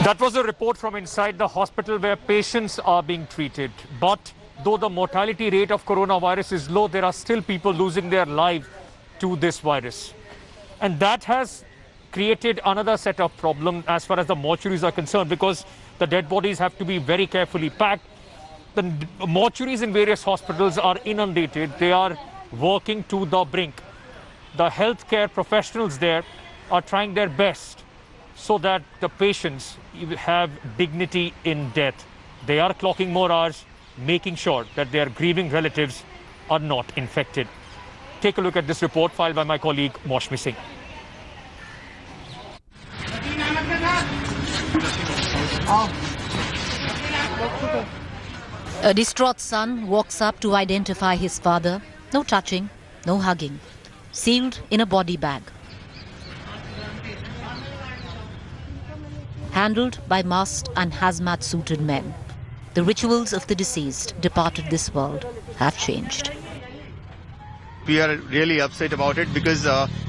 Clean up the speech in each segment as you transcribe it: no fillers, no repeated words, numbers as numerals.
That was a report from inside the hospital where patients are being treated. But though the mortality rate of coronavirus is low, there are still people losing their lives to this virus. And that has created another set of problems as far as the mortuaries are concerned, because the dead bodies have to be very carefully packed. The mortuaries in various hospitals are inundated. They are working to the brink. The healthcare professionals there are trying their best so that the patients have dignity in death. They are clocking more hours, making sure that their grieving relatives are not infected. Take a look at this report filed by my colleague Maushmi Singh. A distraught son walks up to identify his father. No touching, no hugging. Sealed in a body bag. Handled by masked and hazmat-suited men. The rituals of the deceased departed this world have changed. We are really upset about it because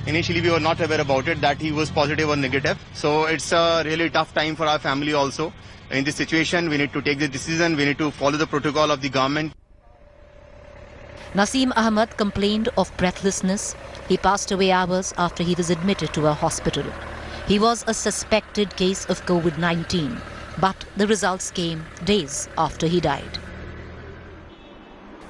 initially we were not aware about it, that he was positive or negative. So it's a really tough time for our family also. In this situation, we need to take the decision, we need to follow the protocol of the government. Naseem Ahmed complained of breathlessness. He passed away hours after he was admitted to a hospital. He was a suspected case of COVID-19, but the results came days after he died.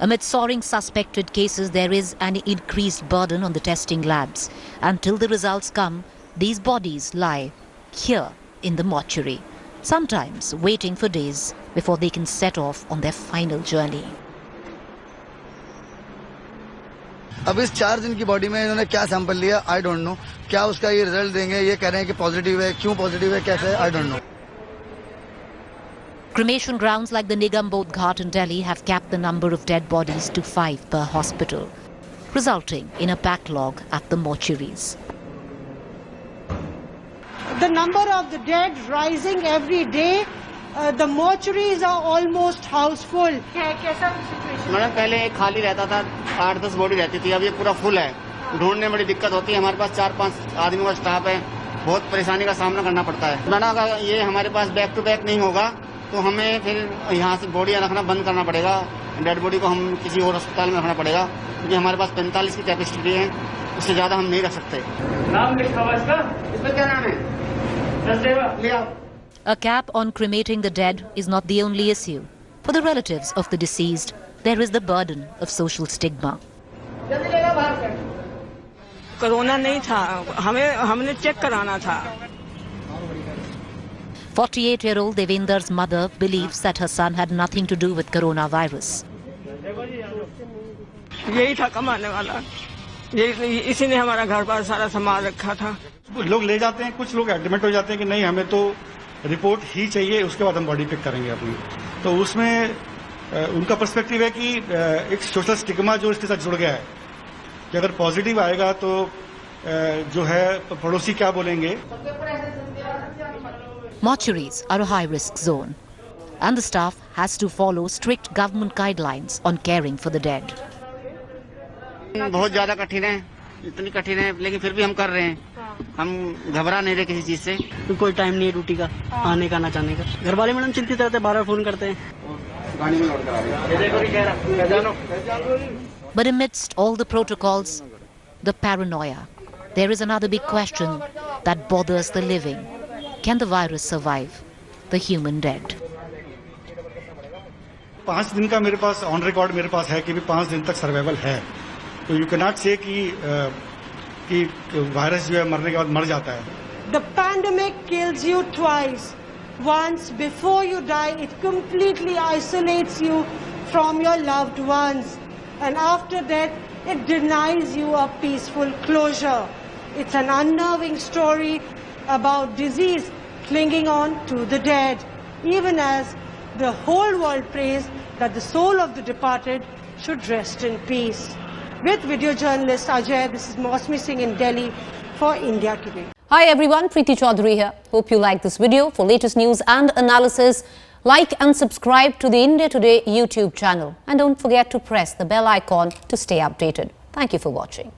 Amid soaring suspected cases, there is an increased burden on the testing labs. Until the results come, these bodies lie here in the mortuary, sometimes waiting for days before they can set off on their final journey. अब इस 4 दिन की body में इन्होंने क्या sample लिया I don't know. क्या उसका ये रिजल्ट देंगे, ये कह रहे हैं कि पॉजिटिव है, क्यों पॉजिटिव है, कैसे है, I don't know. Cremation grounds like the Nigam Bodh Ghat in Delhi have capped the number of dead bodies to 5 per hospital, resulting in a backlog at the mortuaries. The number of the dead rising every day. The mortuaries are almost house full. कैसा situation? Madam पहले खाली रहता था, 8-10 body रहती थी, अब ये पूरा फुल है. ढूंढने में बड़ी दिक्कत होती है. हमारे पास 4-5 आदमियों का स्टाफ है, बहुत परेशानी का सामना करना पड़ता है. मैडम अगर ये हमारे पास बैक टू बैक नहीं होगा तो हमें फिर यहाँ से बॉडी रखना बंद करना पड़ेगा. डेड बॉडी को हम किसी और अस्पताल में रखना पड़ेगा, क्योंकि हमारे पास 45 की कैपेसिटी है, उससे ज्यादा हम नहीं रख सकते. नाम लिखा हुआ इसका, इसमें क्या नाम है? A cap on cremating the dead is not the only issue. For the relatives of the deceased, there is the burden of social stigma. Corona नहीं था, हमने चेक कराना था. 48-year-old Devender's mother believes that her son had nothing to do with coronavirus. यही था कमाने वाला, इसी ने हमारा घर बार सारा संभाल रखा था. लोग ले जाते हैं, कुछ लोग एडमिट हो जाते हैं कि नहीं हमें तो रिपोर्ट ही चाहिए, उसके बाद हम बॉडी पिक करेंगे अपनी. तो उसमें उनका पर्सपेक्टिव है कि एक सोशल स्टिग्मा जो इसके साथ जुड़ गया है कि अगर पॉजिटिव आएगा तो जो है पड़ोसी क्या बोलेंगे. Mortuaries are a high-risk zone, and the staff has to follow strict government guidelines on caring for the dead. बहुत ज्यादा कठिन है, इतनी कठिन है, लेकिन फिर भी हम कर रहे हैं. हम घबरा नहीं रहे किसी चीज से. कोई टाइम नहीं है ड्यूटी का, आने का ना जाने का. घर वाले मैडम चिंतित रहते हैं, बार-बार फोन करते हैं. But amidst all the protocols, the paranoia, there is another big question that bothers the living. Can the virus survive the human dead? 5 दिन का मेरे पास ऑन रिकॉर्ड मेरे पास है कि भी 5 दिन तक सर्वाइवल है. तो यू कैन नॉट से कि वायरस जो है मरने के बाद मर जाता है. The pandemic kills you twice. Once before you die, it completely isolates you from your loved ones. And after that, it denies you a peaceful closure. It's an unnerving story about disease clinging on to the dead, even as the whole world prays that the soul of the departed should rest in peace. With video journalist Ajay, this is Maushmi Singh in Delhi for India Today. Hi everyone, Preeti Chaudhary here. Hope you like this video. For latest news and analysis, like and subscribe to the India Today YouTube channel. And don't forget to press the bell icon to stay updated. Thank you for watching.